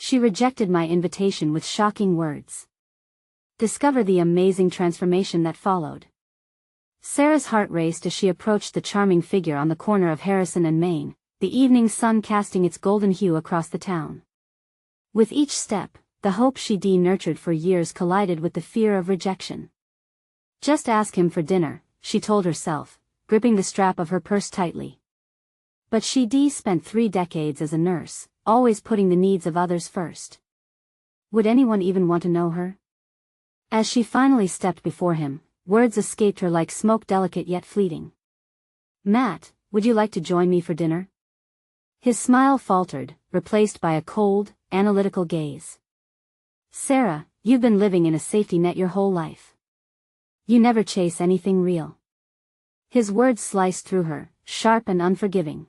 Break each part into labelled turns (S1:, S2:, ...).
S1: She rejected my invitation with shocking words. Discover the amazing transformation that followed. Sarah's heart raced as she approached the charming figure on the corner of Harrison and Main, the evening sun casting its golden hue across the town. With each step, the hope she'd nurtured for years collided with the fear of rejection. Just ask him for dinner, she told herself, gripping the strap of her purse tightly. But she'd spent 3 decades as a nurse, always putting the needs of others first. Would anyone even want to know her? As she finally stepped before him, words escaped her like smoke, delicate yet fleeting. "Matt, would you like to join me for dinner?" His smile faltered, replaced by a cold, analytical gaze. "Sarah, you've been living in a safety net your whole life. You never chase anything real." His words sliced through her, sharp and unforgiving.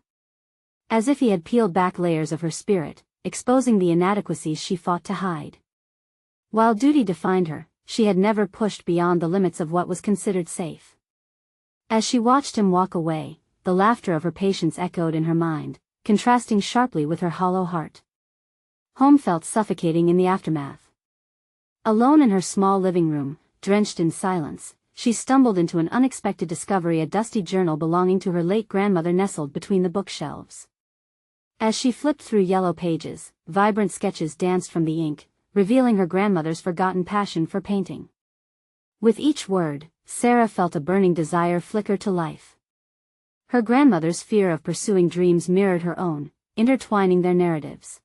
S1: As if he had peeled back layers of her spirit, exposing the inadequacies she fought to hide. While duty defined her, she had never pushed beyond the limits of what was considered safe. As she watched him walk away, the laughter of her patience echoed in her mind, contrasting sharply with her hollow heart. Home felt suffocating in the aftermath. Alone in her small living room, drenched in silence, she stumbled into an unexpected discovery: a dusty journal belonging to her late grandmother nestled between the bookshelves. As she flipped through yellow pages, vibrant sketches danced from the ink, revealing her grandmother's forgotten passion for painting. With each word, Sarah felt a burning desire flicker to life. Her grandmother's fear of pursuing dreams mirrored her own, intertwining their narratives.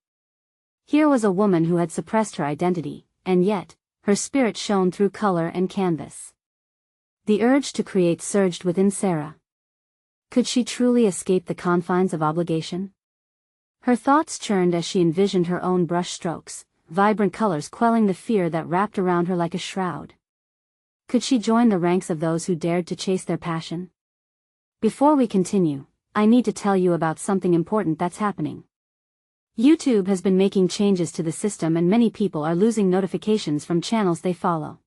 S1: Here was a woman who had suppressed her identity, and yet, her spirit shone through color and canvas. The urge to create surged within Sarah. Could she truly escape the confines of obligation? Her thoughts churned as she envisioned her own brush strokes, vibrant colors quelling the fear that wrapped around her like a shroud. Could she join the ranks of those who dared to chase their passion? Before we continue, I need to tell you about something important that's happening. YouTube has been making changes to the system and many people are losing notifications from channels they follow.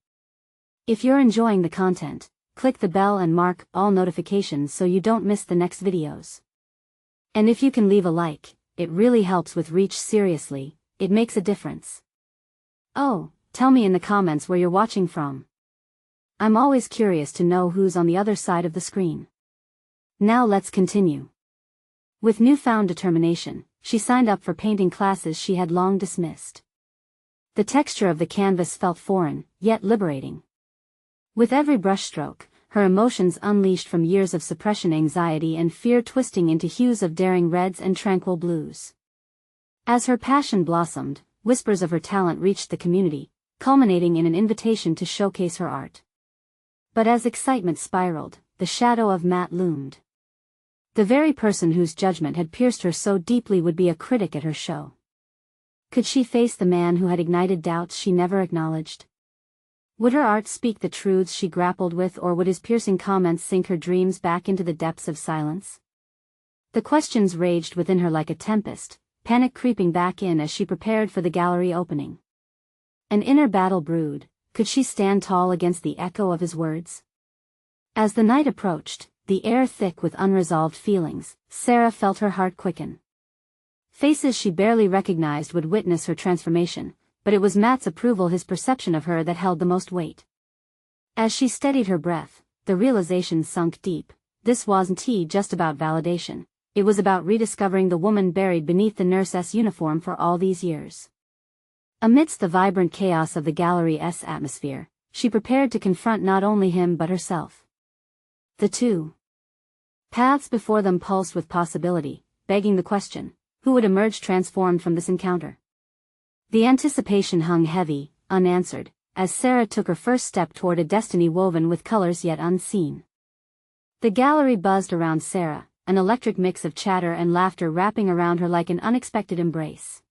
S1: If you're enjoying the content, click the bell and mark all notifications so you don't miss the next videos. And if you can leave a like, it really helps with reach. Seriously, it makes a difference. Oh, tell me in the comments where you're watching from. I'm always curious to know who's on the other side of the screen. Now let's continue. With newfound determination, she signed up for painting classes she had long dismissed. The texture of the canvas felt foreign, yet liberating. With every brushstroke, her emotions unleashed from years of suppression, anxiety and fear twisting into hues of daring reds and tranquil blues. As her passion blossomed, whispers of her talent reached the community, culminating in an invitation to showcase her art. But as excitement spiraled, the shadow of Matt loomed. The very person whose judgment had pierced her so deeply would be a critic at her show. Could she face the man who had ignited doubts she never acknowledged? Would her art speak the truths she grappled with, or would his piercing comments sink her dreams back into the depths of silence? The questions raged within her like a tempest, panic creeping back in as she prepared for the gallery opening. An inner battle brewed. Could she stand tall against the echo of his words? As the night approached, the air thick with unresolved feelings, Sarah felt her heart quicken. Faces she barely recognized would witness her transformation, but it was Matt's approval, his perception of her, that held the most weight. As she steadied her breath, the realization sunk deep. This wasn't just about validation, it was about rediscovering the woman buried beneath the nurse's uniform for all these years. Amidst the vibrant chaos of the gallery's atmosphere, she prepared to confront not only him but herself. The two paths before them pulsed with possibility, begging the question, who would emerge transformed from this encounter? The anticipation hung heavy, unanswered, as Sarah took her first step toward a destiny woven with colors yet unseen. The gallery buzzed around Sarah, an electric mix of chatter and laughter wrapping around her like an unexpected embrace.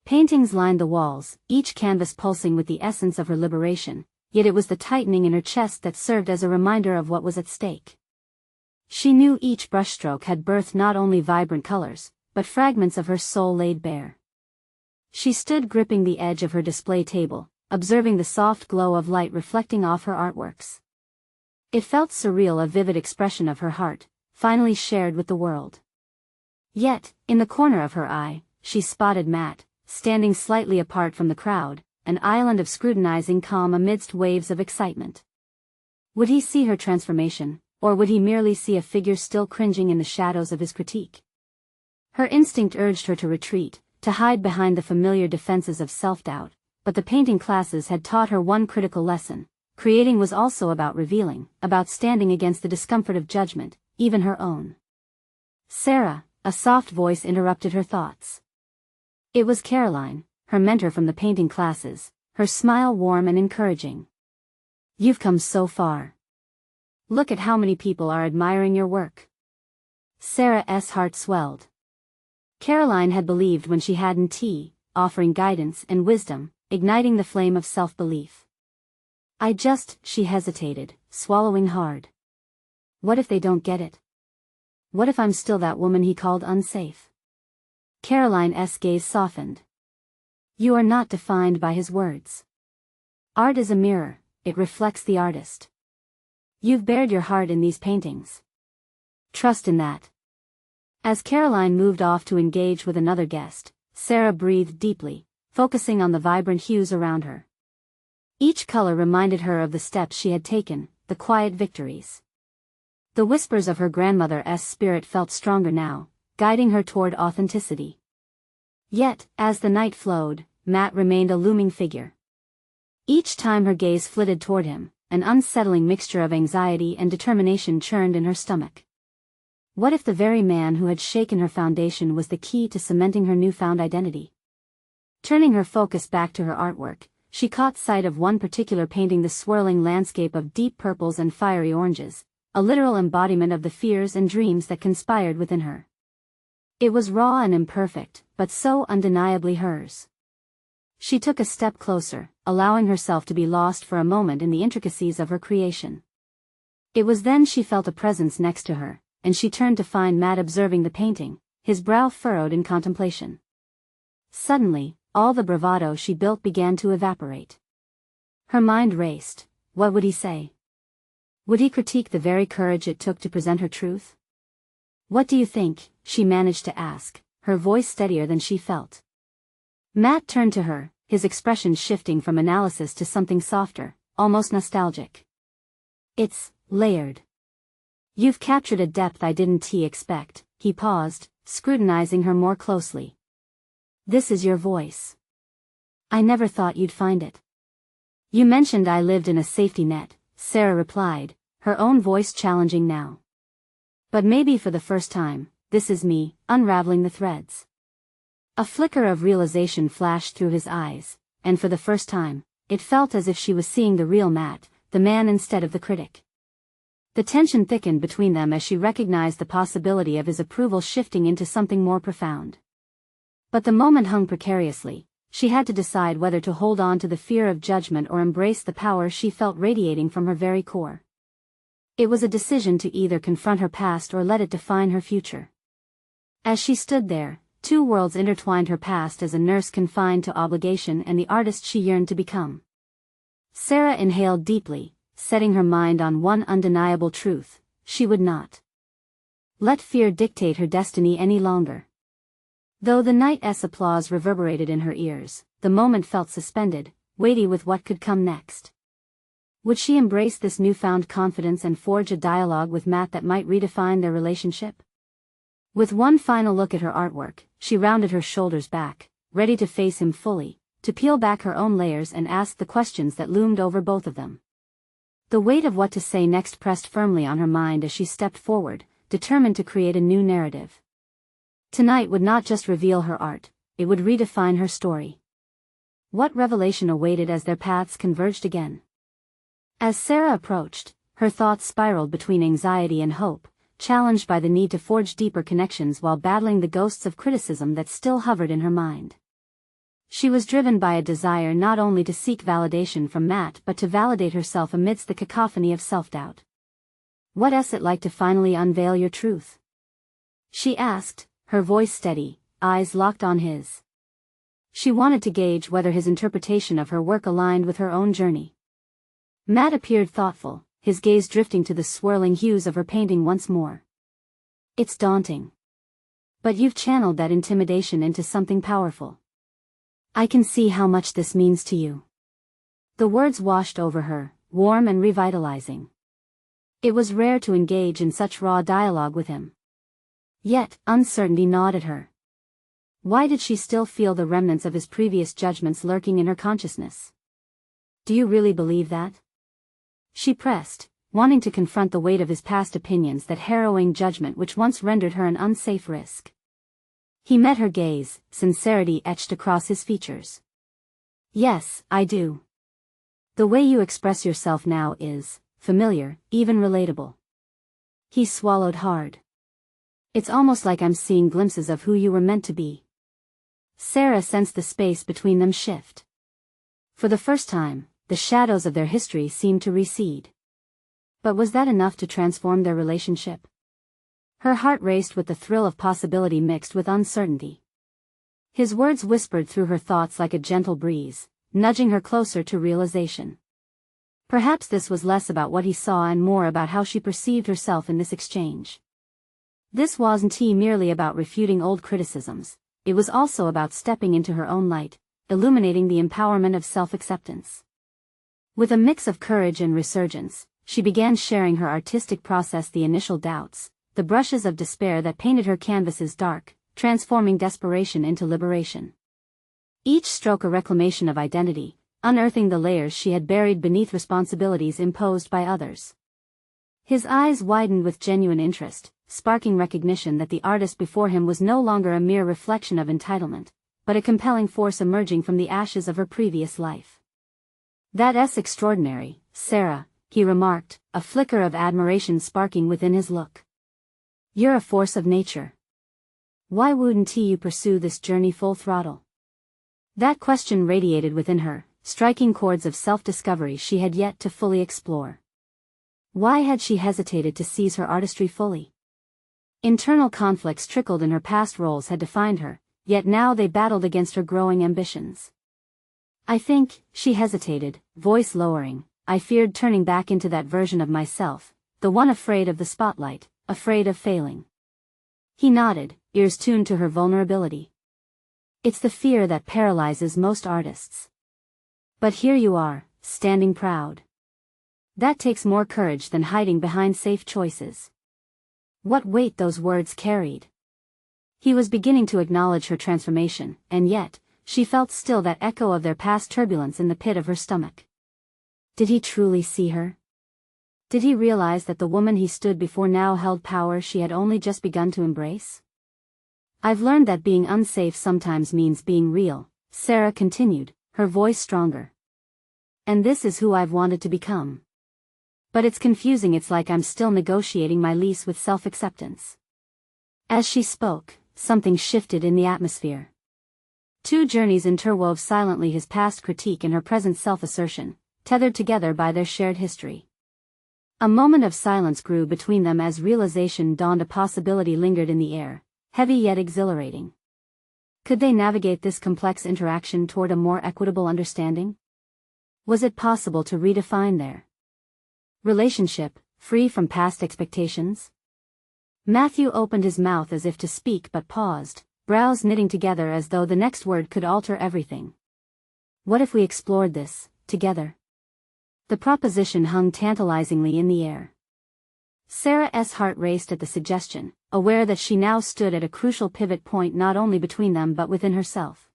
S1: Paintings lined the walls, each canvas pulsing with the essence of her liberation, yet it was the tightening in her chest that served as a reminder of what was at stake. She knew each brushstroke had birthed not only vibrant colors, but fragments of her soul laid bare. She stood gripping the edge of her display table, observing the soft glow of light reflecting off her artworks. It felt surreal, a vivid expression of her heart, finally shared with the world. Yet, in the corner of her eye, she spotted Matt, standing slightly apart from the crowd, an island of scrutinizing calm amidst waves of excitement. Would he see her transformation, or would he merely see a figure still cringing in the shadows of his critique? Her instinct urged her to retreat, to hide behind the familiar defenses of self-doubt, but the painting classes had taught her one critical lesson. Creating was also about revealing, about standing against the discomfort of judgment, even her own. "Sarah," a soft voice interrupted her thoughts. It was Caroline, her mentor from the painting classes, her smile warm and encouraging. "You've come so far. Look at how many people are admiring your work." Sarah's heart swelled. Caroline had believed when she hadn't tea, offering guidance and wisdom, igniting the flame of self-belief. She hesitated, swallowing hard. What if they don't get it? What if I'm still that woman he called unsafe? Caroline's gaze softened. You are not defined by his words. Art is a mirror, it reflects the artist. You've bared your heart in these paintings. Trust in that. As Caroline moved off to engage with another guest, Sarah breathed deeply, focusing on the vibrant hues around her. Each color reminded her of the steps she had taken, the quiet victories. The whispers of her grandmother's spirit felt stronger now, guiding her toward authenticity. Yet, as the night flowed, Matt remained a looming figure. Each time her gaze flitted toward him, an unsettling mixture of anxiety and determination churned in her stomach. What if the very man who had shaken her foundation was the key to cementing her newfound identity? Turning her focus back to her artwork, she caught sight of one particular painting, the swirling landscape of deep purples and fiery oranges, a literal embodiment of the fears and dreams that conspired within her. It was raw and imperfect, but so undeniably hers. She took a step closer, allowing herself to be lost for a moment in the intricacies of her creation. It was then she felt a presence next to her, and she turned to find Matt observing the painting, his brow furrowed in contemplation. Suddenly, all the bravado she built began to evaporate. Her mind raced. What would he say? Would he critique the very courage it took to present her truth? "What do you think?" she managed to ask, her voice steadier than she felt. Matt turned to her, his expression shifting from analysis to something softer, almost nostalgic. "It's layered. You've captured a depth I didn't expect." He paused, scrutinizing her more closely. "This is your voice. I never thought you'd find it." "You mentioned I lived in a safety net," Sarah replied, her own voice challenging now. "But maybe for the first time, this is me, unraveling the threads." A flicker of realization flashed through his eyes, and for the first time, it felt as if she was seeing the real Matt, the man instead of the critic. The tension thickened between them as she recognized the possibility of his approval shifting into something more profound. But the moment hung precariously. She had to decide whether to hold on to the fear of judgment or embrace the power she felt radiating from her very core. It was a decision to either confront her past or let it define her future. As she stood there, two worlds intertwined, her past as a nurse confined to obligation and the artist she yearned to become. Sarah inhaled deeply, setting her mind on one undeniable truth: she would not let fear dictate her destiny any longer. Though the night's applause reverberated in her ears, the moment felt suspended, weighty with what could come next. Would she embrace this newfound confidence and forge a dialogue with Matt that might redefine their relationship? With one final look at her artwork, she rounded her shoulders back, ready to face him fully, to peel back her own layers and ask the questions that loomed over both of them. The weight of what to say next pressed firmly on her mind as she stepped forward, determined to create a new narrative. Tonight would not just reveal her art, it would redefine her story. What revelation awaited as their paths converged again? As Sarah approached, her thoughts spiraled between anxiety and hope, challenged by the need to forge deeper connections while battling the ghosts of criticism that still hovered in her mind. She was driven by a desire not only to seek validation from Matt but to validate herself amidst the cacophony of self-doubt. "What's it like to finally unveil your truth?" she asked, her voice steady, eyes locked on his. She wanted to gauge whether his interpretation of her work aligned with her own journey. Matt appeared thoughtful, his gaze drifting to the swirling hues of her painting once more. "It's daunting. But you've channeled that intimidation into something powerful." I can see how much this means to you. The words washed over her, warm and revitalizing. It was rare to engage in such raw dialogue with him. Yet, uncertainty gnawed at her. Why did she still feel the remnants of his previous judgments lurking in her consciousness? Do you really believe that? She pressed, wanting to confront the weight of his past opinions, that harrowing judgment which once rendered her an unsafe risk. He met her gaze, sincerity etched across his features. Yes, I do. The way you express yourself now is familiar, even relatable. He swallowed hard. It's almost like I'm seeing glimpses of who you were meant to be. Sarah sensed the space between them shift. For the first time, the shadows of their history seemed to recede. But was that enough to transform their relationship? Her heart raced with the thrill of possibility mixed with uncertainty. His words whispered through her thoughts like a gentle breeze, nudging her closer to realization. Perhaps this was less about what he saw and more about how she perceived herself in this exchange. This wasn't merely about refuting old criticisms, it was also about stepping into her own light, illuminating the empowerment of self-acceptance. With a mix of courage and resurgence, she began sharing her artistic process, the initial doubts, the brushes of despair that painted her canvases dark, transforming desperation into liberation. Each stroke a reclamation of identity, unearthing the layers she had buried beneath responsibilities imposed by others. His eyes widened with genuine interest, sparking recognition that the artist before him was no longer a mere reflection of entitlement, but a compelling force emerging from the ashes of her previous life. That's extraordinary, Sarah, he remarked, a flicker of admiration sparking within his look. You're a force of nature. Why wouldn't you pursue this journey full throttle? That question radiated within her, striking chords of self-discovery she had yet to fully explore. Why had she hesitated to seize her artistry fully? Internal conflicts trickled in her past roles had defined her, yet now they battled against her growing ambitions. I think, she hesitated, voice lowering, I feared turning back into that version of myself, the one afraid of the spotlight, afraid of failing. He nodded, ears tuned to her vulnerability. It's the fear that paralyzes most artists. But here you are, standing proud. That takes more courage than hiding behind safe choices. What weight those words carried. He was beginning to acknowledge her transformation, and yet, she felt still that echo of their past turbulence in the pit of her stomach. Did he truly see her? Did he realize that the woman he stood before now held power she had only just begun to embrace? I've learned that being unsafe sometimes means being real, Sarah continued, her voice stronger. And this is who I've wanted to become. But it's confusing, it's like I'm still negotiating my lease with self-acceptance. As she spoke, something shifted in the atmosphere. Two journeys interwove silently, his past critique and her present self-assertion, tethered together by their shared history. A moment of silence grew between them as realization dawned, a possibility lingered in the air, heavy yet exhilarating. Could they navigate this complex interaction toward a more equitable understanding? Was it possible to redefine their relationship, free from past expectations? Matthew opened his mouth as if to speak but paused, brows knitting together as though the next word could alter everything. What if we explored this, together? The proposition hung tantalizingly in the air. Sarah's heart raced at the suggestion, aware that she now stood at a crucial pivot point not only between them but within herself.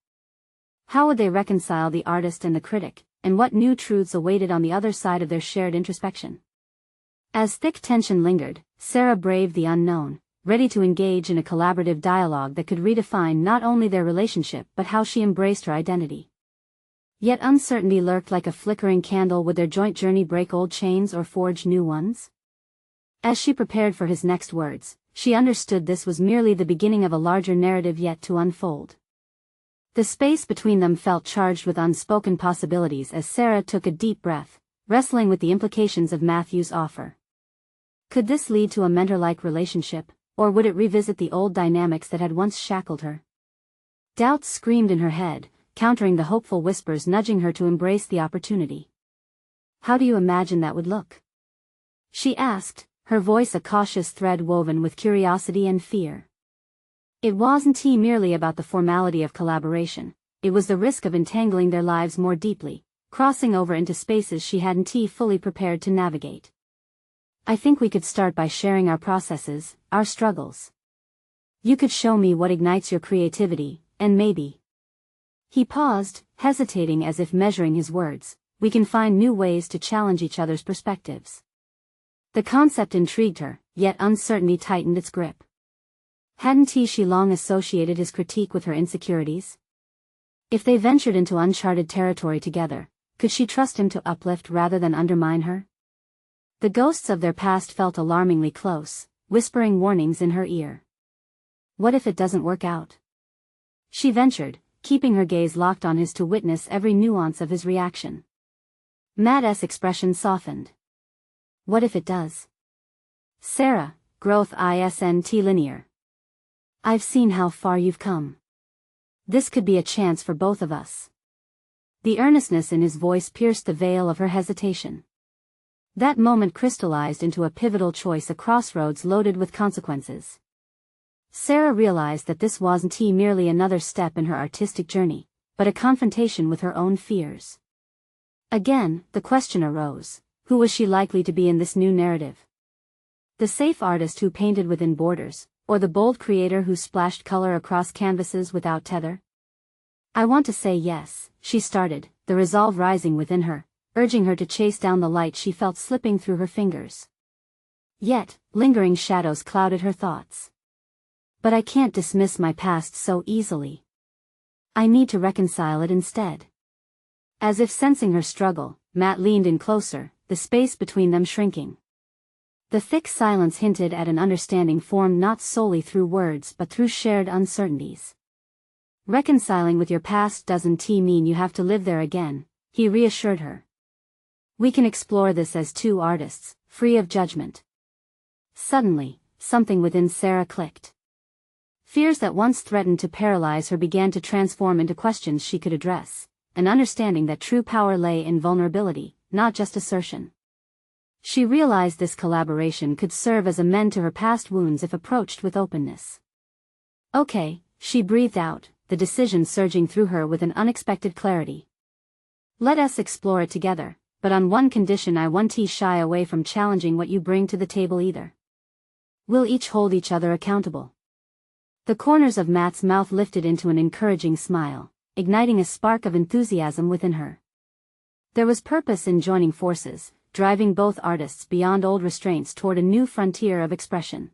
S1: How would they reconcile the artist and the critic, and what new truths awaited on the other side of their shared introspection? As thick tension lingered, Sarah braved the unknown, ready to engage in a collaborative dialogue that could redefine not only their relationship but how she embraced her identity. Yet uncertainty lurked like a flickering candle. Would their joint journey break old chains or forge new ones? As she prepared for his next words, she understood this was merely the beginning of a larger narrative yet to unfold. The space between them felt charged with unspoken possibilities as Sarah took a deep breath, wrestling with the implications of Matthew's offer. Could this lead to a mentor-like relationship, or would it revisit the old dynamics that had once shackled her? Doubts screamed in her head, countering the hopeful whispers nudging her to embrace the opportunity. How do you imagine that would look? She asked, her voice a cautious thread woven with curiosity and fear. It wasn't merely about the formality of collaboration, it was the risk of entangling their lives more deeply, crossing over into spaces she hadn't fully prepared to navigate. I think we could start by sharing our processes, our struggles. You could show me what ignites your creativity, and maybe. He paused, hesitating as if measuring his words. We can find new ways to challenge each other's perspectives. The concept intrigued her, yet uncertainty tightened its grip. Hadn't she long associated his critique with her insecurities? If they ventured into uncharted territory together, could she trust him to uplift rather than undermine her? The ghosts of their past felt alarmingly close, whispering warnings in her ear. What if it doesn't work out? She ventured, keeping her gaze locked on his to witness every nuance of his reaction. Matt's expression softened. What if it does? Sarah, growth isn't linear. I've seen how far you've come. This could be a chance for both of us. The earnestness in his voice pierced the veil of her hesitation. That moment crystallized into a pivotal choice, a crossroads loaded with consequences. Sarah realized that this wasn't merely another step in her artistic journey, but a confrontation with her own fears. Again, the question arose, who was she likely to be in this new narrative? The safe artist who painted within borders, or the bold creator who splashed color across canvases without tether? I want to say yes, she started, the resolve rising within her, urging her to chase down the light she felt slipping through her fingers. Yet, lingering shadows clouded her thoughts. But I can't dismiss my past so easily. I need to reconcile it instead. As if sensing her struggle, Matt leaned in closer, the space between them shrinking. The thick silence hinted at an understanding formed not solely through words but through shared uncertainties. Reconciling with your past doesn't mean you have to live there again, he reassured her. We can explore this as two artists, free of judgment. Suddenly, something within Sarah clicked. Fears that once threatened to paralyze her began to transform into questions she could address, an understanding that true power lay in vulnerability, not just assertion. She realized this collaboration could serve as a mend to her past wounds if approached with openness. Okay, she breathed out, the decision surging through her with an unexpected clarity. Let us explore it together, but on one condition: I won't shy away from challenging what you bring to the table either. We'll each hold each other accountable. The corners of Matt's mouth lifted into an encouraging smile, igniting a spark of enthusiasm within her. There was purpose in joining forces, driving both artists beyond old restraints toward a new frontier of expression.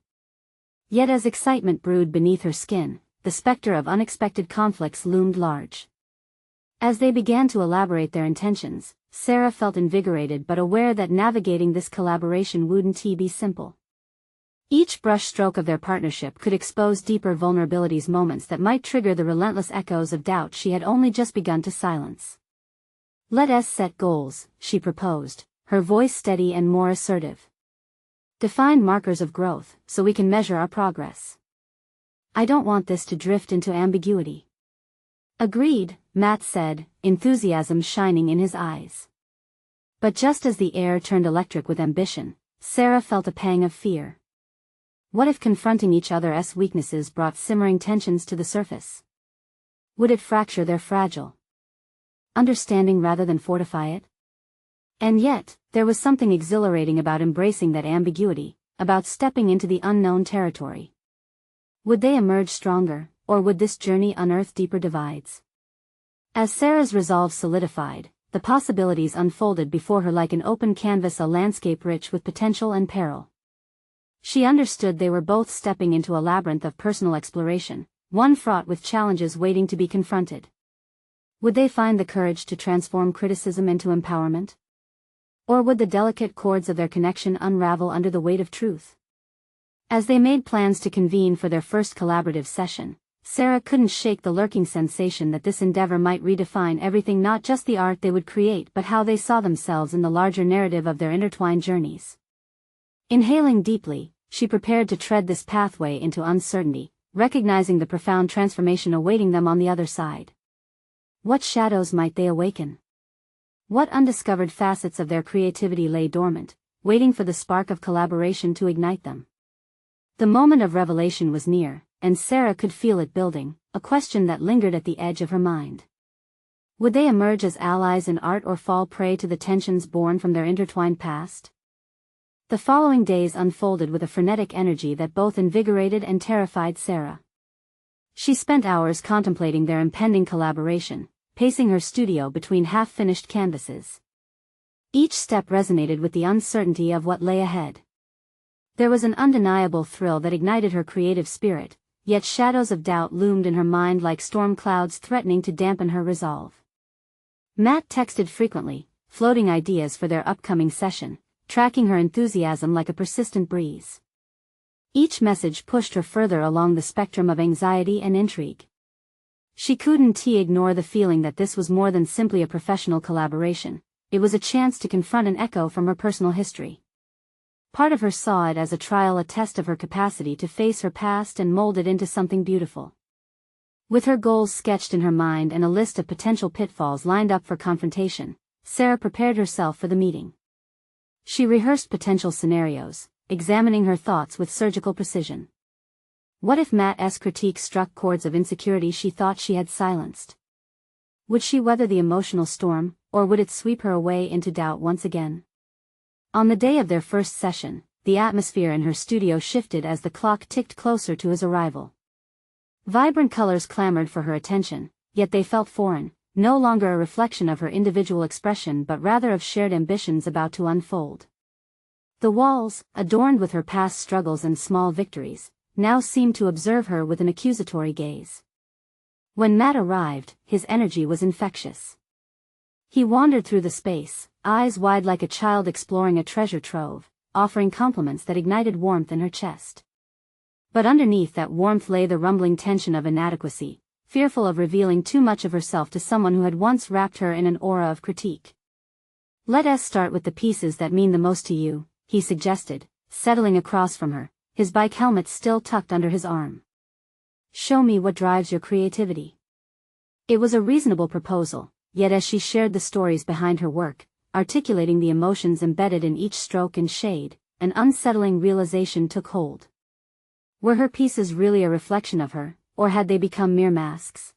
S1: Yet as excitement brewed beneath her skin, the specter of unexpected conflicts loomed large. As they began to elaborate their intentions, Sarah felt invigorated but aware that navigating this collaboration wouldn't be simple. Each brushstroke of their partnership could expose deeper vulnerabilities, moments that might trigger the relentless echoes of doubt she had only just begun to silence. Let us set goals, she proposed, her voice steady and more assertive. Define markers of growth, so we can measure our progress. I don't want this to drift into ambiguity. Agreed, Matt said, enthusiasm shining in his eyes. But just as the air turned electric with ambition, Sarah felt a pang of fear. What if confronting each other's weaknesses brought simmering tensions to the surface? Would it fracture their fragile understanding rather than fortify it? And yet, there was something exhilarating about embracing that ambiguity, about stepping into the unknown territory. Would they emerge stronger, or would this journey unearth deeper divides? As Sarah's resolve solidified, the possibilities unfolded before her like an open canvas, a landscape rich with potential and peril. She understood they were both stepping into a labyrinth of personal exploration, one fraught with challenges waiting to be confronted. Would they find the courage to transform criticism into empowerment? Or would the delicate chords of their connection unravel under the weight of truth? As they made plans to convene for their first collaborative session, Sarah couldn't shake the lurking sensation that this endeavor might redefine everything, not just the art they would create but how they saw themselves in the larger narrative of their intertwined journeys. Inhaling deeply, she prepared to tread this pathway into uncertainty, recognizing the profound transformation awaiting them on the other side. What shadows might they awaken? What undiscovered facets of their creativity lay dormant, waiting for the spark of collaboration to ignite them? The moment of revelation was near, and Sarah could feel it building, a question that lingered at the edge of her mind. Would they emerge as allies in art or fall prey to the tensions born from their intertwined past? The following days unfolded with a frenetic energy that both invigorated and terrified Sarah. She spent hours contemplating their impending collaboration, pacing her studio between half-finished canvases. Each step resonated with the uncertainty of what lay ahead. There was an undeniable thrill that ignited her creative spirit, yet shadows of doubt loomed in her mind like storm clouds threatening to dampen her resolve. Matt texted frequently, floating ideas for their upcoming session, tracking her enthusiasm like a persistent breeze. Each message pushed her further along the spectrum of anxiety and intrigue. She couldn't ignore the feeling that this was more than simply a professional collaboration. It was a chance to confront an echo from her personal history. Part of her saw it as a trial, a test of her capacity to face her past and mold it into something beautiful. With her goals sketched in her mind and a list of potential pitfalls lined up for confrontation, Sarah prepared herself for the meeting. She rehearsed potential scenarios, examining her thoughts with surgical precision. What if Matt's critique struck chords of insecurity she thought she had silenced? Would she weather the emotional storm, or would it sweep her away into doubt once again? On the day of their first session, the atmosphere in her studio shifted as the clock ticked closer to his arrival. Vibrant colors clamored for her attention, yet they felt foreign, no longer a reflection of her individual expression but rather of shared ambitions about to unfold. The walls, adorned with her past struggles and small victories, now seemed to observe her with an accusatory gaze. When Matt arrived, his energy was infectious. He wandered through the space, eyes wide like a child exploring a treasure trove, offering compliments that ignited warmth in her chest. But underneath that warmth lay the rumbling tension of inadequacy, fearful of revealing too much of herself to someone who had once wrapped her in an aura of critique. "Let us start with the pieces that mean the most to you," he suggested, settling across from her, his bike helmet still tucked under his arm. "Show me what drives your creativity." It was a reasonable proposal, yet as she shared the stories behind her work, articulating the emotions embedded in each stroke and shade, an unsettling realization took hold. Were her pieces really a reflection of her, or had they become mere masks?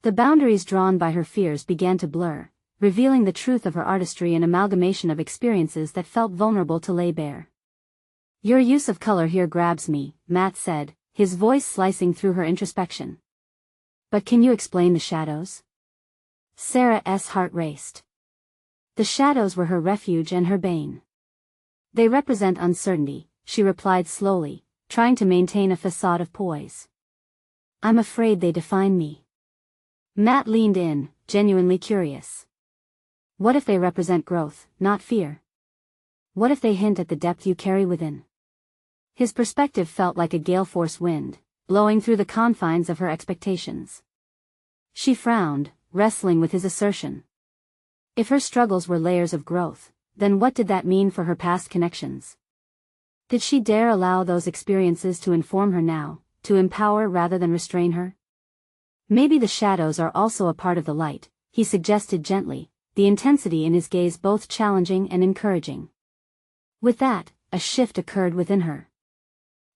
S1: The boundaries drawn by her fears began to blur, revealing the truth of her artistry, an amalgamation of experiences that felt vulnerable to lay bare. "Your use of color here grabs me," Matt said, his voice slicing through her introspection. "But can you explain the shadows?" Sarah's heart raced. The shadows were her refuge and her bane. "They represent uncertainty," she replied slowly, trying to maintain a facade of poise. "I'm afraid they define me." Matt leaned in, genuinely curious. "What if they represent growth, not fear? What if they hint at the depth you carry within?" His perspective felt like a gale-force wind, blowing through the confines of her expectations. She frowned, wrestling with his assertion. If her struggles were layers of growth, then what did that mean for her past connections? Did she dare allow those experiences to inform her now, to empower rather than restrain her? "Maybe the shadows are also a part of the light," he suggested gently, the intensity in his gaze both challenging and encouraging. With that, a shift occurred within her.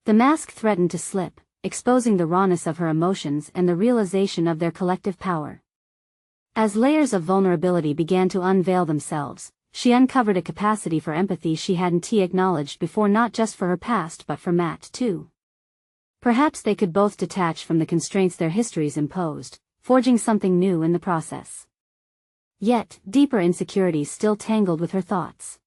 S1: The mask threatened to slip, exposing the rawness of her emotions and the realization of their collective power. As layers of vulnerability began to unveil themselves, she uncovered a capacity for empathy she hadn't acknowledged before, not just for her past but for Matt too. Perhaps they could both detach from the constraints their histories imposed, forging something new in the process. Yet, deeper insecurities still tangled with her thoughts.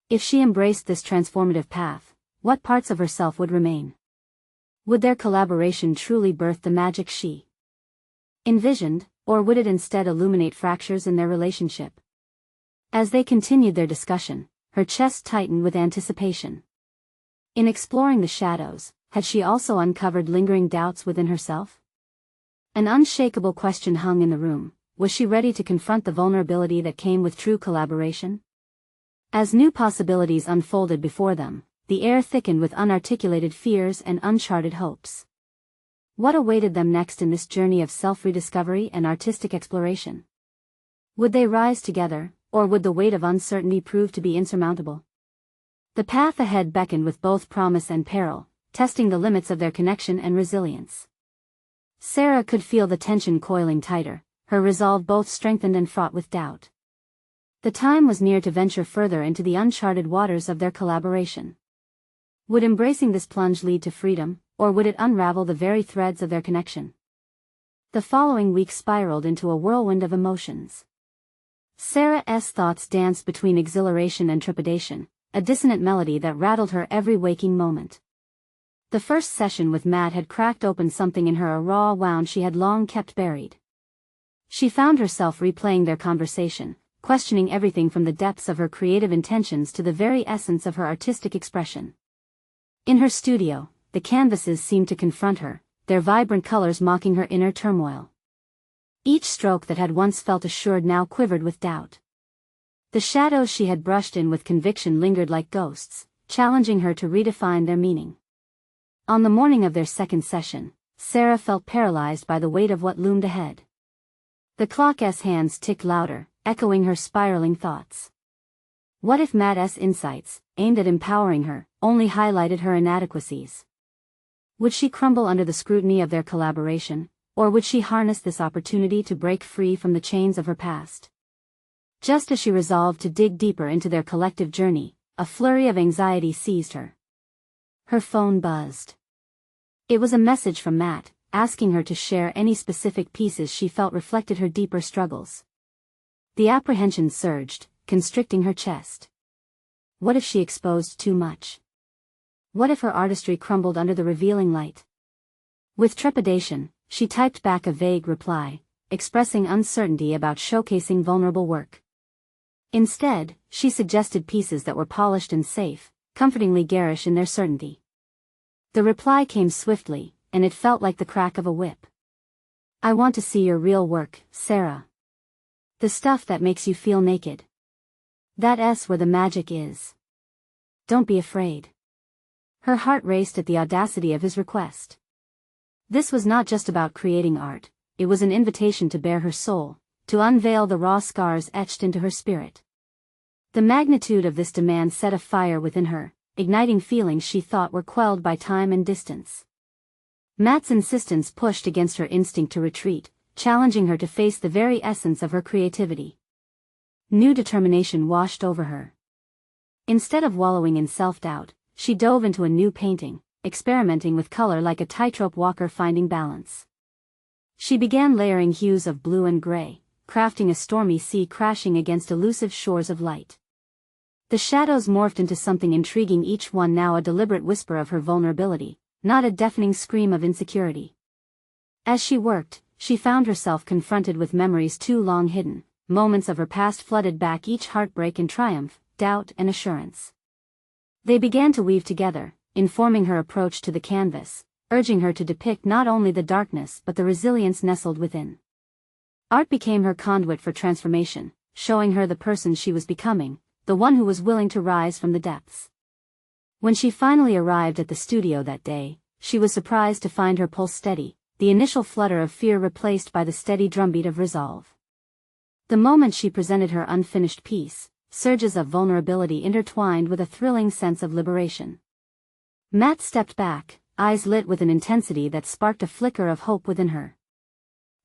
S1: If she embraced this transformative path, what parts of herself would remain? Would their collaboration truly birth the magic she envisioned, or would it instead illuminate fractures in their relationship? As they continued their discussion, her chest tightened with anticipation. In exploring the shadows, had she also uncovered lingering doubts within herself? An unshakable question hung in the room: was she ready to confront the vulnerability that came with true collaboration? As new possibilities unfolded before them, the air thickened with unarticulated fears and uncharted hopes. What awaited them next in this journey of self-rediscovery and artistic exploration? Would they rise together, or would the weight of uncertainty prove to be insurmountable? The path ahead beckoned with both promise and peril, testing the limits of their connection and resilience. Sarah could feel the tension coiling tighter, her resolve both strengthened and fraught with doubt. The time was near to venture further into the uncharted waters of their collaboration. Would embracing this plunge lead to freedom, or would it unravel the very threads of their connection? The following week spiraled into a whirlwind of emotions. Sarah's thoughts danced between exhilaration and trepidation, a dissonant melody that rattled her every waking moment. The first session with Matt had cracked open something in her, a raw wound she had long kept buried. She found herself replaying their conversation, questioning everything from the depths of her creative intentions to the very essence of her artistic expression. In her studio, the canvases seemed to confront her, their vibrant colors mocking her inner turmoil. Each stroke that had once felt assured now quivered with doubt. The shadows she had brushed in with conviction lingered like ghosts, challenging her to redefine their meaning. On the morning of their second session, Sarah felt paralyzed by the weight of what loomed ahead. The clock's hands ticked louder, echoing her spiraling thoughts. What if Matt's insights, aimed at empowering her, only highlighted her inadequacies? Would she crumble under the scrutiny of their collaboration, or would she harness this opportunity to break free from the chains of her past? Just as she resolved to dig deeper into their collective journey, a flurry of anxiety seized her. Her phone buzzed. It was a message from Matt, asking her to share any specific pieces she felt reflected her deeper struggles. The apprehension surged, constricting her chest. What if she exposed too much? What if her artistry crumbled under the revealing light? With trepidation, she typed back a vague reply, expressing uncertainty about showcasing vulnerable work. Instead, she suggested pieces that were polished and safe, comfortingly garish in their certainty. The reply came swiftly, and it felt like the crack of a whip. I want to see your real work, Sarah. The stuff that makes you feel naked. That's where the magic is. Don't be afraid. Her heart raced at the audacity of his request. This was not just about creating art, it was an invitation to bare her soul, to unveil the raw scars etched into her spirit. The magnitude of this demand set a fire within her, igniting feelings she thought were quelled by time and distance. Matt's insistence pushed against her instinct to retreat, challenging her to face the very essence of her creativity. New determination washed over her. Instead of wallowing in self-doubt, she dove into a new painting, experimenting with color like a tightrope walker finding balance. She began layering hues of blue and gray, crafting a stormy sea crashing against elusive shores of light. The shadows morphed into something intriguing, each one now a deliberate whisper of her vulnerability, not a deafening scream of insecurity. As she worked, she found herself confronted with memories too long hidden, moments of her past flooded back, each heartbreak and triumph, doubt and assurance. They began to weave together, informing her approach to the canvas, urging her to depict not only the darkness but the resilience nestled within. Art became her conduit for transformation, showing her the person she was becoming, the one who was willing to rise from the depths. When she finally arrived at the studio that day, she was surprised to find her pulse steady, the initial flutter of fear replaced by the steady drumbeat of resolve. The moment she presented her unfinished piece, surges of vulnerability intertwined with a thrilling sense of liberation. Matt stepped back, eyes lit with an intensity that sparked a flicker of hope within her.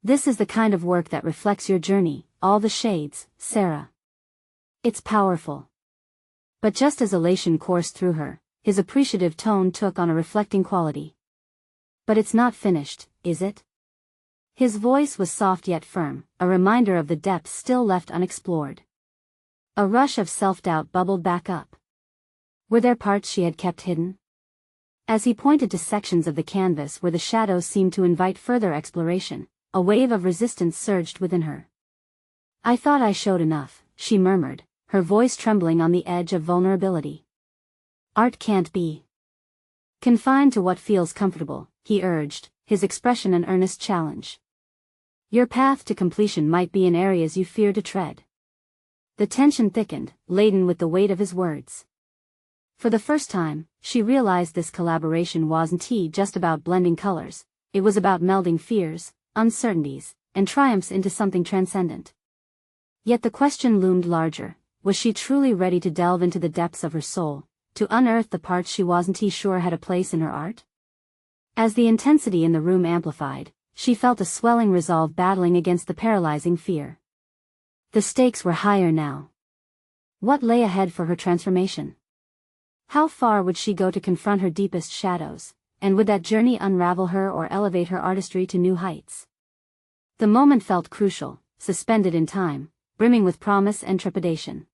S1: This is the kind of work that reflects your journey, all the shades, Sarah. It's powerful. But just as elation coursed through her, his appreciative tone took on a reflecting quality. But it's not finished, is it? His voice was soft yet firm, a reminder of the depths still left unexplored. A rush of self-doubt bubbled back up. Were there parts she had kept hidden? As he pointed to sections of the canvas where the shadows seemed to invite further exploration, a wave of resistance surged within her. I thought I showed enough, she murmured, her voice trembling on the edge of vulnerability. Art can't be confined to what feels comfortable, he urged, his expression an earnest challenge. Your path to completion might be in areas you fear to tread. The tension thickened, laden with the weight of his words. For the first time, she realized this collaboration wasn't just about blending colors, it was about melding fears, uncertainties, and triumphs into something transcendent. Yet the question loomed larger, was she truly ready to delve into the depths of her soul, to unearth the parts she wasn't sure had a place in her art? As the intensity in the room amplified, she felt a swelling resolve battling against the paralyzing fear. The stakes were higher now. What lay ahead for her transformation? How far would she go to confront her deepest shadows, and would that journey unravel her or elevate her artistry to new heights? The moment felt crucial, suspended in time, brimming with promise and trepidation.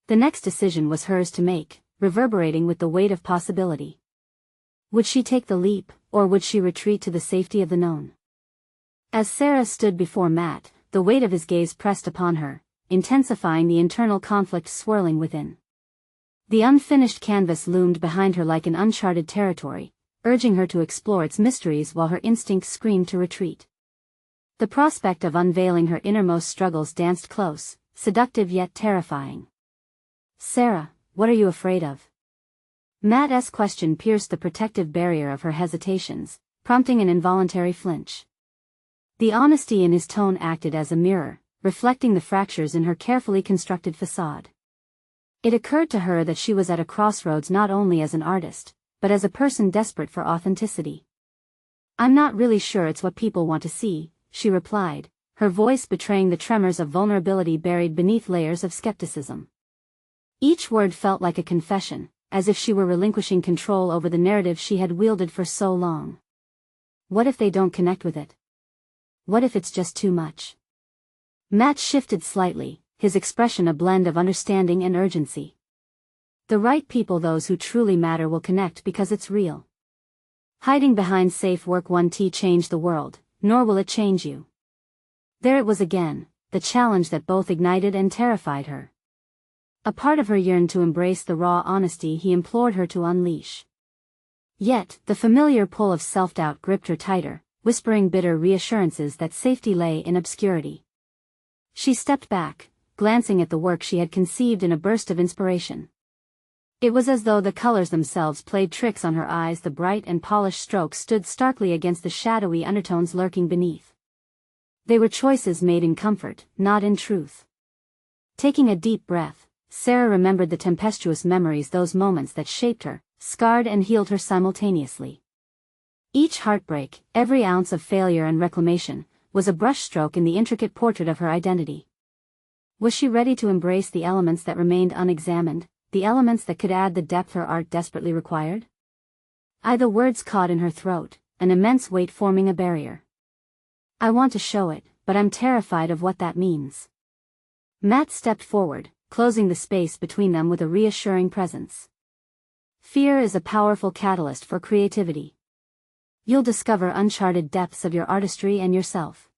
S1: The next decision was hers to make, reverberating with the weight of possibility. Would she take the leap, or would she retreat to the safety of the known? As Sarah stood before Matt, the weight of his gaze pressed upon her, intensifying the internal conflict swirling within. The unfinished canvas loomed behind her like an uncharted territory, urging her to explore its mysteries while her instincts screamed to retreat. The prospect of unveiling her innermost struggles danced close, seductive yet terrifying. "Sarah, what are you afraid of?" Matt's question pierced the protective barrier of her hesitations, prompting an involuntary flinch. The honesty in his tone acted as a mirror, reflecting the fractures in her carefully constructed facade. It occurred to her that she was at a crossroads not only as an artist, but as a person desperate for authenticity. "I'm not really sure it's what people want to see," she replied, her voice betraying the tremors of vulnerability buried beneath layers of skepticism. Each word felt like a confession, as if she were relinquishing control over the narrative she had wielded for so long. What if they don't connect with it? What if it's just too much? Matt shifted slightly, his expression a blend of understanding and urgency. "The right people, those who truly matter, will connect because it's real. Hiding behind safe work won't change the world, nor will it change you." There it was again, the challenge that both ignited and terrified her. A part of her yearned to embrace the raw honesty he implored her to unleash. Yet, the familiar pull of self-doubt gripped her tighter, whispering bitter reassurances that safety lay in obscurity. She stepped back, glancing at the work she had conceived in a burst of inspiration. It was as though the colors themselves played tricks on her eyes. The bright and polished strokes stood starkly against the shadowy undertones lurking beneath. They were choices made in comfort, not in truth. Taking a deep breath, Sarah remembered the tempestuous memories, those moments that shaped her, scarred and healed her simultaneously. Each heartbreak, every ounce of failure and reclamation, was a brushstroke in the intricate portrait of her identity. Was she ready to embrace the elements that remained unexamined, the elements that could add the depth her art desperately required? The words caught in her throat, an immense weight forming a barrier. "I want to show it, but I'm terrified of what that means." Matt stepped forward, closing the space between them with a reassuring presence. "Fear is a powerful catalyst for creativity. You'll discover uncharted depths of your artistry and yourself.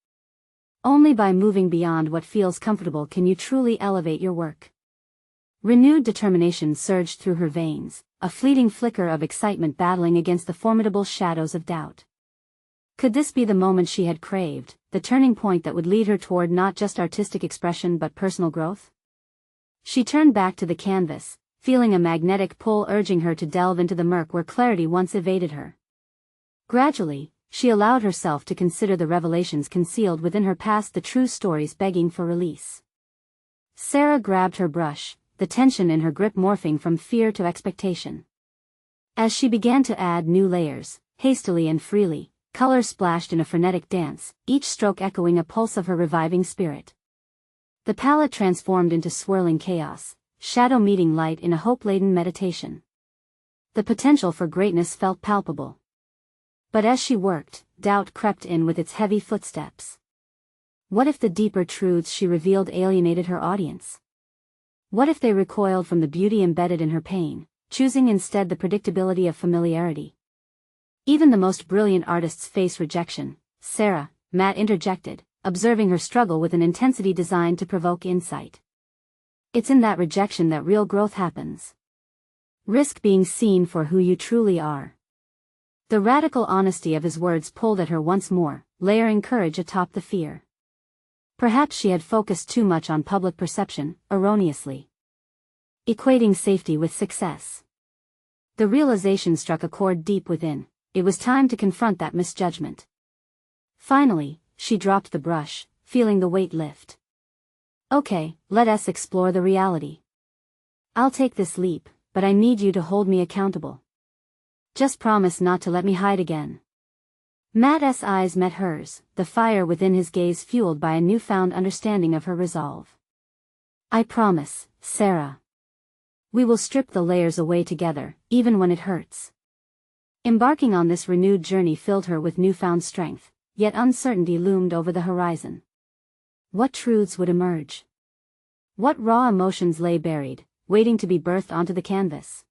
S1: Only by moving beyond what feels comfortable can you truly elevate your work." Renewed determination surged through her veins, a fleeting flicker of excitement battling against the formidable shadows of doubt. Could this be the moment she had craved, the turning point that would lead her toward not just artistic expression but personal growth? She turned back to the canvas, feeling a magnetic pull urging her to delve into the murk where clarity once evaded her. Gradually, she allowed herself to consider the revelations concealed within her past, the true stories begging for release. Sarah grabbed her brush, the tension in her grip morphing from fear to expectation. As she began to add new layers, hastily and freely, color splashed in a frenetic dance, each stroke echoing a pulse of her reviving spirit. The palette transformed into swirling chaos, shadow meeting light in a hope-laden meditation. The potential for greatness felt palpable. But as she worked, doubt crept in with its heavy footsteps. What if the deeper truths she revealed alienated her audience? What if they recoiled from the beauty embedded in her pain, choosing instead the predictability of familiarity? "Even the most brilliant artists face rejection, Sarah," Matt interjected, observing her struggle with an intensity designed to provoke insight. "It's in that rejection that real growth happens. Risk being seen for who you truly are." The radical honesty of his words pulled at her once more, layering courage atop the fear. Perhaps she had focused too much on public perception, erroneously equating safety with success. The realization struck a chord deep within. It was time to confront that misjudgment. Finally, she dropped the brush, feeling the weight lift. "Okay, let us explore the reality. I'll take this leap, but I need you to hold me accountable. Just promise not to let me hide again." Matt's eyes met hers, the fire within his gaze fueled by a newfound understanding of her resolve. I promise, Sarah. We will strip the layers away together, even when it hurts. Embarking on this renewed journey filled her with newfound strength, yet uncertainty loomed over the horizon. What truths would emerge? What raw emotions lay buried, waiting to be birthed onto the canvas?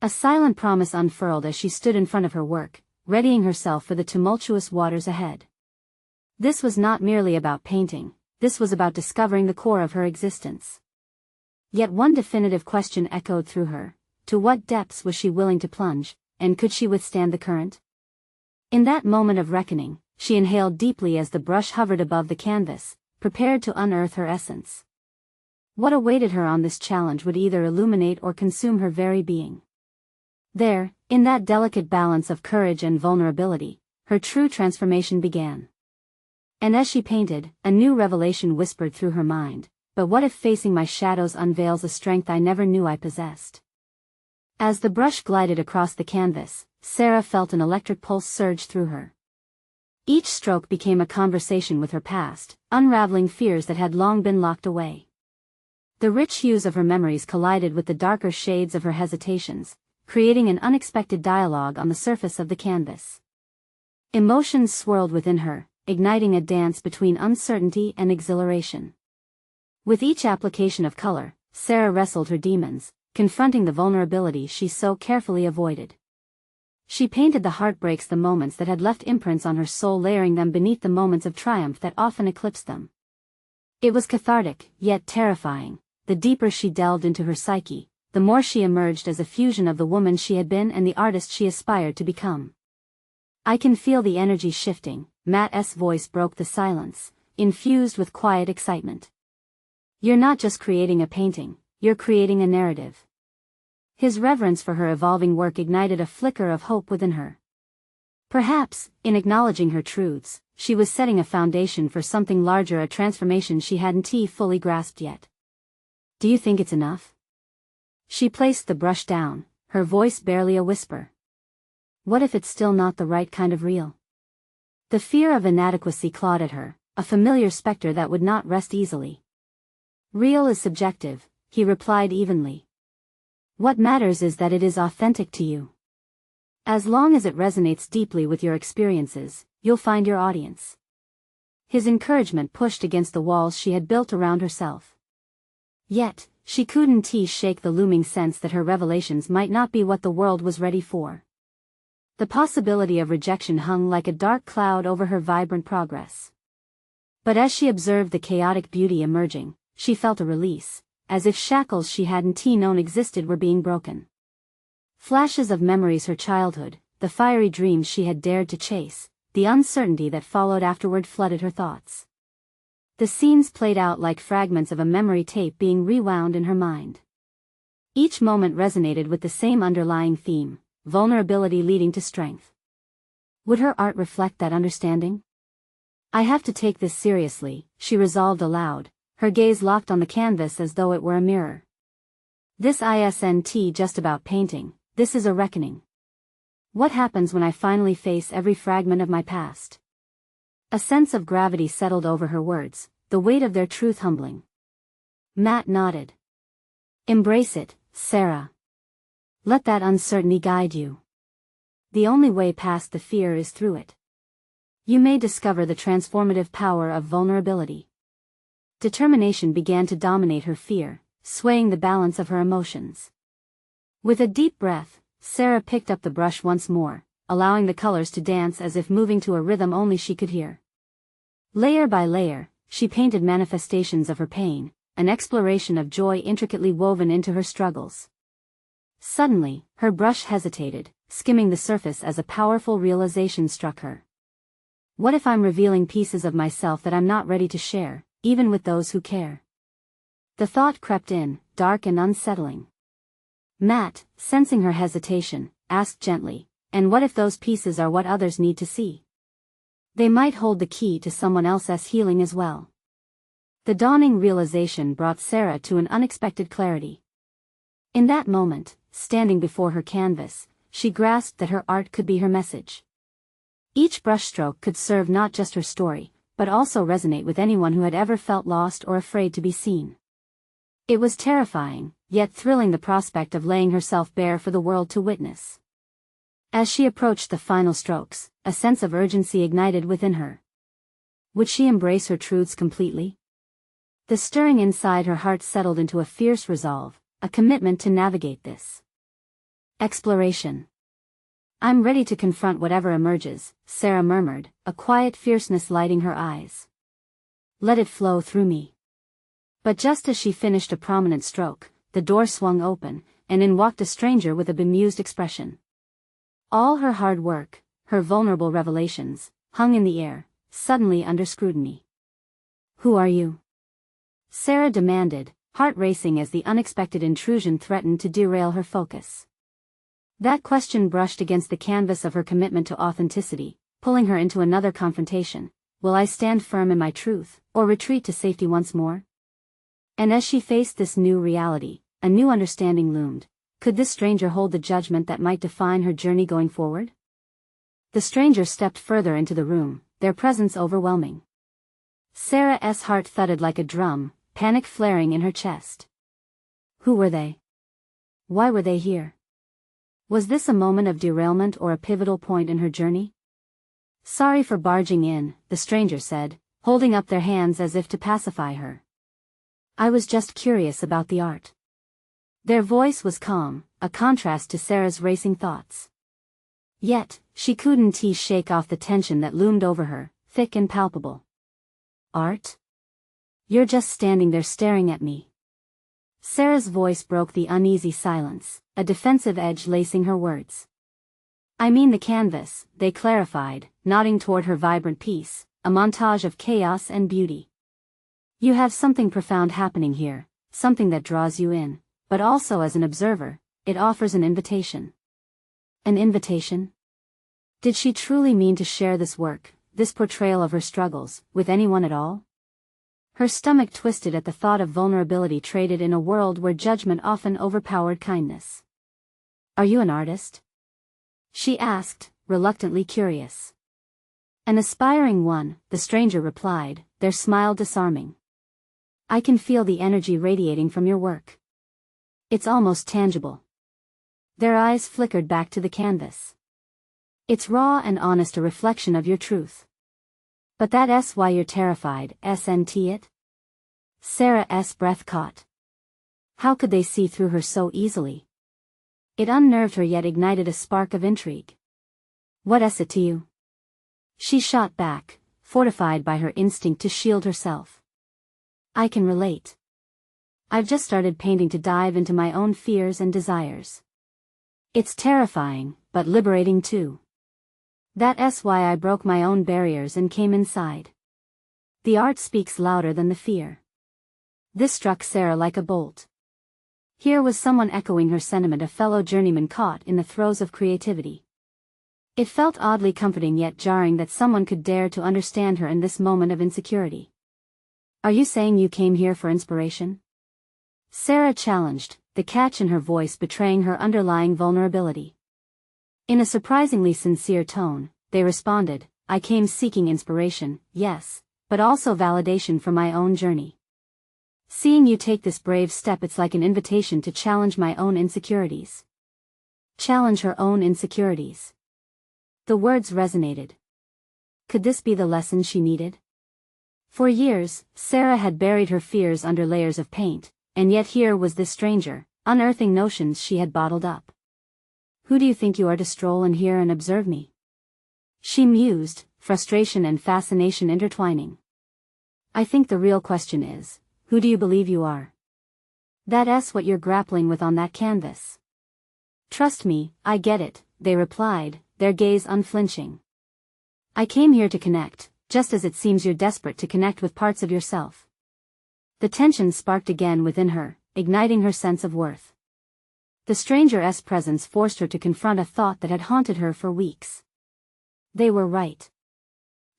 S1: A silent promise unfurled as she stood in front of her work, readying herself for the tumultuous waters ahead. This was not merely about painting, this was about discovering the core of her existence. Yet one definitive question echoed through her: to what depths was she willing to plunge, and could she withstand the current? In that moment of reckoning, she inhaled deeply as the brush hovered above the canvas, prepared to unearth her essence. What awaited her on this challenge would either illuminate or consume her very being. There, in that delicate balance of courage and vulnerability, her true transformation began. And as she painted, a new revelation whispered through her mind: but what if facing my shadows unveils a strength I never knew I possessed? As the brush glided across the canvas, Sarah felt an electric pulse surge through her. Each stroke became a conversation with her past, unraveling fears that had long been locked away. The rich hues of her memories collided with the darker shades of her hesitations, creating an unexpected dialogue on the surface of the canvas. Emotions swirled within her, igniting a dance between uncertainty and exhilaration. With each application of color, Sarah wrestled her demons, confronting the vulnerability she so carefully avoided. She painted the heartbreaks, the moments that had left imprints on her soul, layering them beneath the moments of triumph that often eclipsed them. It was cathartic, yet terrifying. The deeper she delved into her psyche, the more she emerged as a fusion of the woman she had been and the artist she aspired to become. I can feel the energy shifting. Matt's voice broke the silence, infused with quiet excitement. You're not just creating a painting, you're creating a narrative. His reverence for her evolving work ignited a flicker of hope within her. Perhaps, in acknowledging her truths, she was setting a foundation for something larger, a transformation she hadn't fully grasped yet. Do you think it's enough? She placed the brush down, her voice barely a whisper. What if it's still not the right kind of real? The fear of inadequacy clawed at her, a familiar specter that would not rest easily. Real is subjective, he replied evenly. What matters is that it is authentic to you. As long as it resonates deeply with your experiences, you'll find your audience. His encouragement pushed against the walls she had built around herself. Yet, she couldn't shake the looming sense that her revelations might not be what the world was ready for. The possibility of rejection hung like a dark cloud over her vibrant progress. But as she observed the chaotic beauty emerging, she felt a release, as if shackles she hadn't known existed were being broken. Flashes of memories, her childhood, the fiery dreams she had dared to chase, the uncertainty that followed afterward flooded her thoughts. The scenes played out like fragments of a memory tape being rewound in her mind. Each moment resonated with the same underlying theme: vulnerability leading to strength. Would her art reflect that understanding? I have to take this seriously, she resolved aloud, her gaze locked on the canvas as though it were a mirror. This isn't just about painting, this is a reckoning. What happens when I finally face every fragment of my past? A sense of gravity settled over her words, the weight of their truth humbling. Matt nodded. Embrace it, Sarah. Let that uncertainty guide you. The only way past the fear is through it. You may discover the transformative power of vulnerability. Determination began to dominate her fear, swaying the balance of her emotions. With a deep breath, Sarah picked up the brush once more, allowing the colors to dance as if moving to a rhythm only she could hear. Layer by layer, she painted manifestations of her pain, an exploration of joy intricately woven into her struggles. Suddenly, her brush hesitated, skimming the surface as a powerful realization struck her. What if I'm revealing pieces of myself that I'm not ready to share, even with those who care? The thought crept in, dark and unsettling. Matt, sensing her hesitation, asked gently, and what if those pieces are what others need to see? They might hold the key to someone else's healing as well. The dawning realization brought Sarah to an unexpected clarity. In that moment, standing before her canvas, she grasped that her art could be her message. Each brushstroke could serve not just her story, but also resonate with anyone who had ever felt lost or afraid to be seen. It was terrifying, yet thrilling, the prospect of laying herself bare for the world to witness. As she approached the final strokes, a sense of urgency ignited within her. Would she embrace her truths completely? The stirring inside her heart settled into a fierce resolve, a commitment to navigate this exploration. "I'm ready to confront whatever emerges," Sarah murmured, a quiet fierceness lighting her eyes. "Let it flow through me." But just as she finished a prominent stroke, the door swung open, and in walked a stranger with a bemused expression. All her hard work, her vulnerable revelations, hung in the air, suddenly under scrutiny. "Who are you?" Sarah demanded, heart racing as the unexpected intrusion threatened to derail her focus. That question brushed against the canvas of her commitment to authenticity, pulling her into another confrontation. Will I stand firm in my truth, or retreat to safety once more? And as she faced this new reality, a new understanding loomed. Could this stranger hold the judgment that might define her journey going forward? The stranger stepped further into the room, their presence overwhelming. Sarah's heart thudded like a drum, panic flaring in her chest. Who were they? Why were they here? Was this a moment of derailment or a pivotal point in her journey? "Sorry for barging in," the stranger said, holding up their hands as if to pacify her. "I was just curious about the art." Their voice was calm, a contrast to Sarah's racing thoughts. Yet, she couldn't shake off the tension that loomed over her, thick and palpable. "Art? You're just standing there staring at me." Sarah's voice broke the uneasy silence, a defensive edge lacing her words. "I mean the canvas," they clarified, nodding toward her vibrant piece, a montage of chaos and beauty. "You have something profound happening here, something that draws you in, but also as an observer, it offers an invitation." An invitation? Did she truly mean to share this work, this portrayal of her struggles, with anyone at all? Her stomach twisted at the thought of vulnerability traded in a world where judgment often overpowered kindness. "Are you an artist?" she asked, reluctantly curious. "An aspiring one," the stranger replied, their smile disarming. "I can feel the energy radiating from your work. It's almost tangible." Their eyes flickered back to the canvas. "It's raw and honest, a reflection of your truth." "But that's why you're terrified, isn't it?" Sarah's breath caught. How could they see through her so easily? It unnerved her yet ignited a spark of intrigue. "What is it to you?" She shot back, fortified by her instinct to shield herself. "I can relate. I've just started painting to dive into my own fears and desires. It's terrifying, but liberating too. That's why I broke my own barriers and came inside. The art speaks louder than the fear." This struck Sarah like a bolt. Here was someone echoing her sentiment, a fellow journeyman caught in the throes of creativity. It felt oddly comforting yet jarring that someone could dare to understand her in this moment of insecurity. "Are you saying you came here for inspiration?" Sarah challenged, the catch in her voice betraying her underlying vulnerability. In a surprisingly sincere tone, they responded, "I came seeking inspiration, yes, but also validation for my own journey. Seeing you take this brave step, it's like an invitation to challenge my own insecurities." Challenge her own insecurities. The words resonated. Could this be the lesson she needed? For years, Sarah had buried her fears under layers of paint, and yet here was this stranger, unearthing notions she had bottled up. "Who do you think you are to stroll in here and observe me?" she mused, frustration and fascination intertwining. "I think the real question is, who do you believe you are? That's what you're grappling with on that canvas." "Trust me, I get it," they replied, their gaze unflinching. "I came here to connect, just as it seems you're desperate to connect with parts of yourself." The tension sparked again within her, igniting her sense of worth. The stranger's presence forced her to confront a thought that had haunted her for weeks. They were right.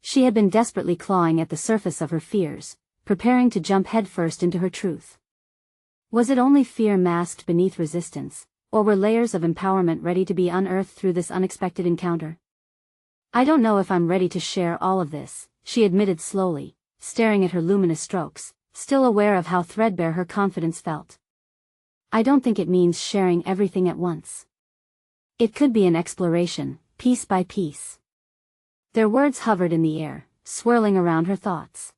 S1: She had been desperately clawing at the surface of her fears, preparing to jump headfirst into her truth. Was it only fear masked beneath resistance, or were layers of empowerment ready to be unearthed through this unexpected encounter? I don't know if I'm ready to share all of this, she admitted slowly, staring at her luminous strokes, still aware of how threadbare her confidence felt. I don't think it means sharing everything at once. It could be an exploration, piece by piece. Their words hovered in the air, swirling around her thoughts.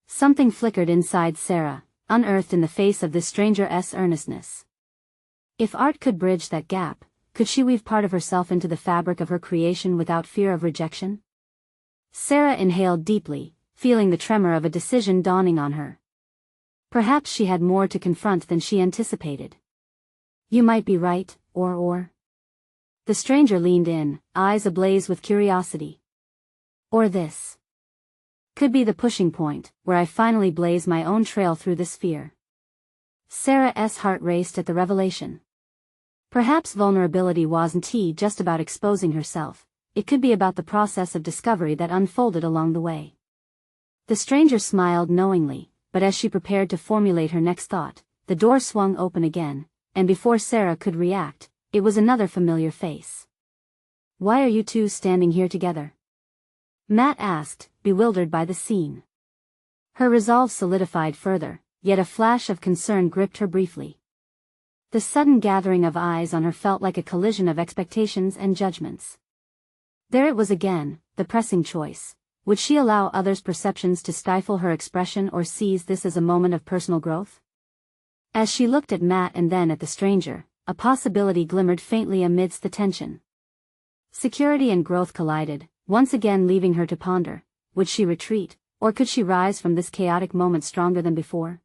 S1: Something flickered inside Sarah, unearthed in the face of this stranger's earnestness. If art could bridge that gap, could she weave part of herself into the fabric of her creation without fear of rejection? Sarah inhaled deeply, feeling the tremor of a decision dawning on her. Perhaps she had more to confront than she anticipated. You might be right, or. The stranger leaned in, eyes ablaze with curiosity. Or this could be the pushing point, where I finally blaze my own trail through this fear. Sarah's heart raced at the revelation. Perhaps vulnerability wasn't just about exposing herself, it could be about the process of discovery that unfolded along the way. The stranger smiled knowingly, but as she prepared to formulate her next thought, the door swung open again, and before Sarah could react, it was another familiar face. Why are you two standing here together? Matt asked, bewildered by the scene. Her resolve solidified further, yet a flash of concern gripped her briefly. The sudden gathering of eyes on her felt like a collision of expectations and judgments. There it was again, the pressing choice. Would she allow others' perceptions to stifle her expression or seize this as a moment of personal growth? As she looked at Matt and then at the stranger, a possibility glimmered faintly amidst the tension. Security and growth collided, once again leaving her to ponder. Would she retreat, or could she rise from this chaotic moment stronger than before?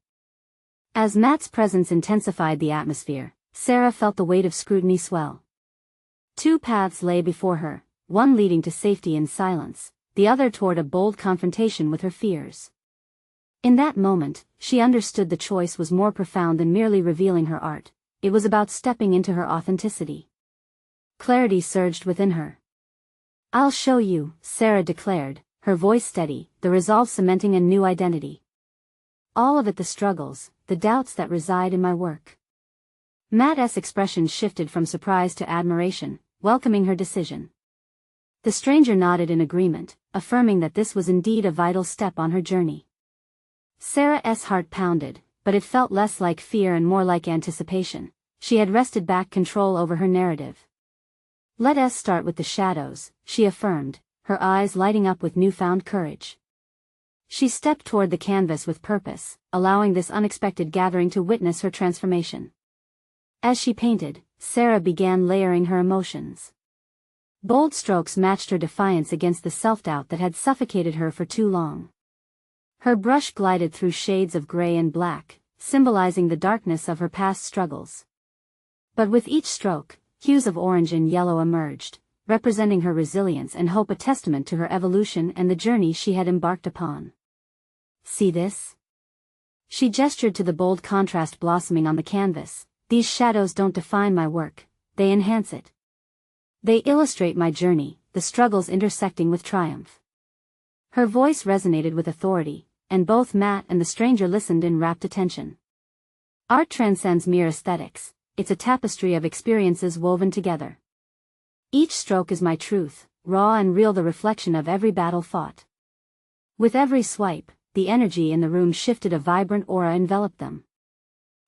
S1: As Matt's presence intensified the atmosphere, Sarah felt the weight of scrutiny swell. Two paths lay before her, one leading to safety and silence, the other toward a bold confrontation with her fears. In that moment, she understood the choice was more profound than merely revealing her art. It was about stepping into her authenticity. Clarity surged within her. I'll show you, Sarah declared, her voice steady, the resolve cementing a new identity. All of it, the struggles, the doubts that reside in my work. Matt's expression shifted from surprise to admiration, welcoming her decision. The stranger nodded in agreement, affirming that this was indeed a vital step on her journey. Sarah's heart pounded, but it felt less like fear and more like anticipation. She had wrested back control over her narrative. Let us start with the shadows, she affirmed, her eyes lighting up with newfound courage. She stepped toward the canvas with purpose, allowing this unexpected gathering to witness her transformation. As she painted, Sarah began layering her emotions. Bold strokes matched her defiance against the self-doubt that had suffocated her for too long. Her brush glided through shades of gray and black, symbolizing the darkness of her past struggles. But with each stroke, hues of orange and yellow emerged, representing her resilience and hope, a testament to her evolution and the journey she had embarked upon. See this? She gestured to the bold contrast blossoming on the canvas. These shadows don't define my work, they enhance it. They illustrate my journey, the struggles intersecting with triumph. Her voice resonated with authority, and both Matt and the stranger listened in rapt attention. Art transcends mere aesthetics, it's a tapestry of experiences woven together. Each stroke is my truth, raw and real, the reflection of every battle fought. With every swipe, the energy in the room shifted, a vibrant aura enveloped them.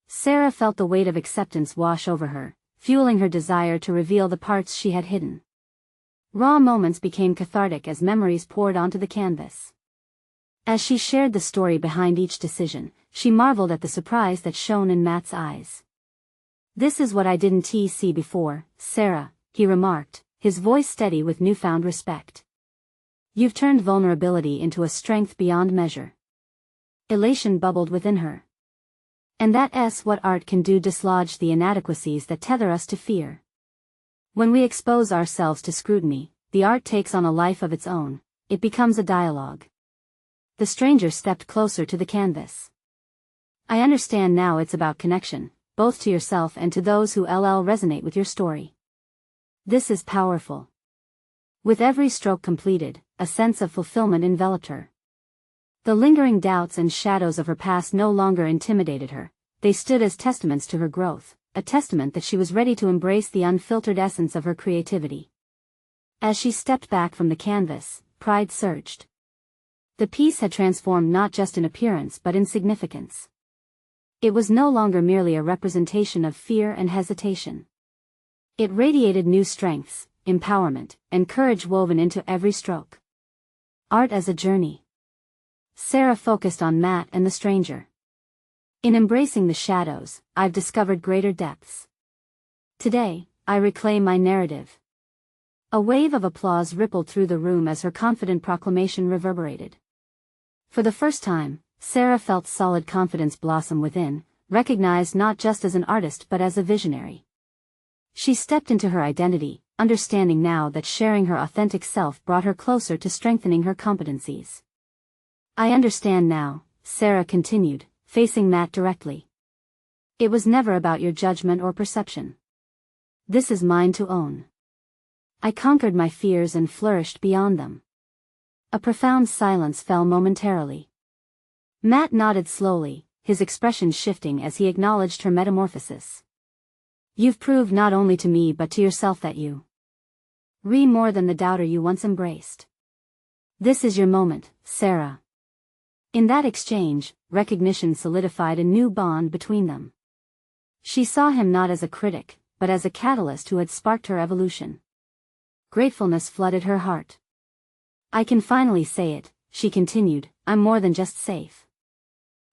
S1: Sarah felt the weight of acceptance wash over her, fueling her desire to reveal the parts she had hidden. Raw moments became cathartic as memories poured onto the canvas. As she shared the story behind each decision, she marveled at the surprise that shone in Matt's eyes. This is what I didn't see before, Sarah, he remarked, his voice steady with newfound respect. You've turned vulnerability into a strength beyond measure. Elation bubbled within her. And that's what art can do, dislodge the inadequacies that tether us to fear. When we expose ourselves to scrutiny, the art takes on a life of its own, it becomes a dialogue. The stranger stepped closer to the canvas. I understand now, it's about connection, both to yourself and to those who resonate with your story. This is powerful. With every stroke completed, a sense of fulfillment enveloped her. The lingering doubts and shadows of her past no longer intimidated her, they stood as testaments to her growth, a testament that she was ready to embrace the unfiltered essence of her creativity. As she stepped back from the canvas, pride surged. The piece had transformed not just in appearance but in significance. It was no longer merely a representation of fear and hesitation. It radiated new strengths, empowerment, and courage woven into every stroke. Art as a journey. Sarah focused on Matt and the stranger. In embracing the shadows, I've discovered greater depths. Today, I reclaim my narrative. A wave of applause rippled through the room as her confident proclamation reverberated. For the first time, Sarah felt solid confidence blossom within, recognized not just as an artist but as a visionary. She stepped into her identity, understanding now that sharing her authentic self brought her closer to strengthening her competencies. I understand now, Sarah continued, facing Matt directly. It was never about your judgment or perception. This is mine to own. I conquered my fears and flourished beyond them. A profound silence fell momentarily. Matt nodded slowly, his expression shifting as he acknowledged her metamorphosis. You've proved not only to me but to yourself that you are more than the doubter you once embraced. This is your moment, Sarah. In that exchange, recognition solidified a new bond between them. She saw him not as a critic, but as a catalyst who had sparked her evolution. Gratefulness flooded her heart. I can finally say it, she continued, I'm more than just safe.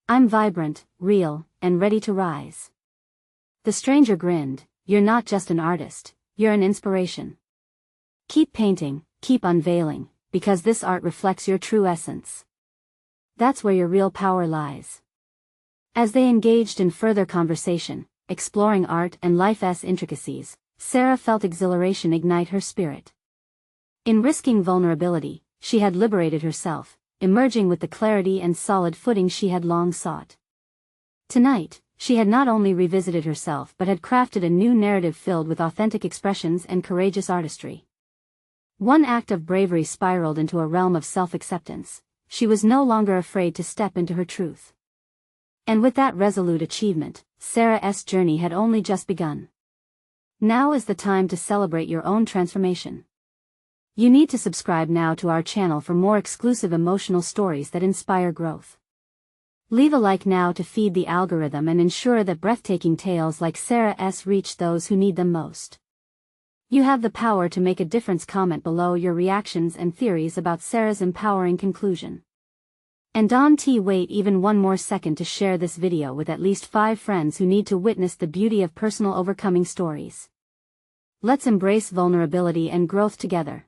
S1: I'm vibrant, real, and ready to rise. The stranger grinned, you're not just an artist, you're an inspiration. Keep painting, keep unveiling, because this art reflects your true essence. That's where your real power lies. As they engaged in further conversation, exploring art and life's intricacies, Sarah felt exhilaration ignite her spirit. In risking vulnerability, she had liberated herself, emerging with the clarity and solid footing she had long sought. Tonight, she had not only revisited herself but had crafted a new narrative filled with authentic expressions and courageous artistry. One act of bravery spiraled into a realm of self-acceptance. She was no longer afraid to step into her truth. And with that resolute achievement, Sarah's journey had only just begun. Now is the time to celebrate your own transformation. You need to subscribe now to our channel for more exclusive emotional stories that inspire growth. Leave a like now to feed the algorithm and ensure that breathtaking tales like Sarah's reach those who need them most. You have the power to make a difference. Comment below your reactions and theories about Sarah's empowering conclusion. And don't wait even one more second to share this video with at least 5 friends who need to witness the beauty of personal overcoming stories. Let's embrace vulnerability and growth together.